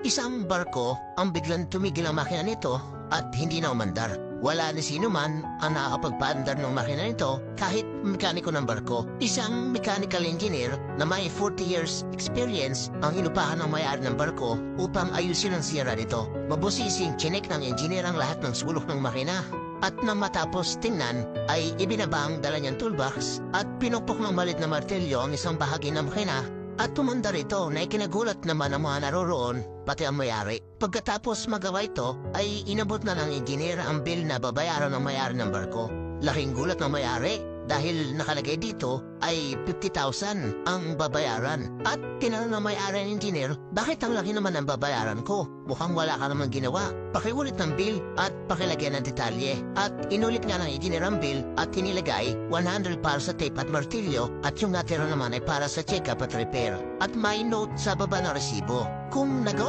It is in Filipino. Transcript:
Isang barko ang biglang tumigil ang makina nito at hindi na umandar. Wala na sino man ang nakakapagpaandar ng makina nito kahit mekaniko ng barko. Isang mechanical engineer na may 40 years experience ang inupahan ng may-ari ng barko upang ayusin ang sira nito. Mabusising chinek ng engineer ang lahat ng sulok ng makina. At nang matapos tingnan ay ibinaba ang dala niyang toolbox at pinupok ng malit na martilyo ang isang bahagi ng makina at tumandar ito na ikinagulat naman ang mga naroroon pati ang may-ari. Pagkatapos magawa ito ay inabot na ng engineer ang bill na babayaran ng may-ari ng barko. Laking gulat ng may-ari dahil nakalagay dito ay 50,000 ang babayaran. At tinanong ng may-ari ng engineer, bakit ang laki naman ang babayaran ko? Mukhang wala ka naman ginawa. Pakiulit ng bill at pakilagyan ng detalye. At inulit nga ng engineer ang bill at inilagay 100 para sa tape at martilyo at yung natira naman ay para sa check-up at repair. At may note sa baba ng resibo. Kung nagawa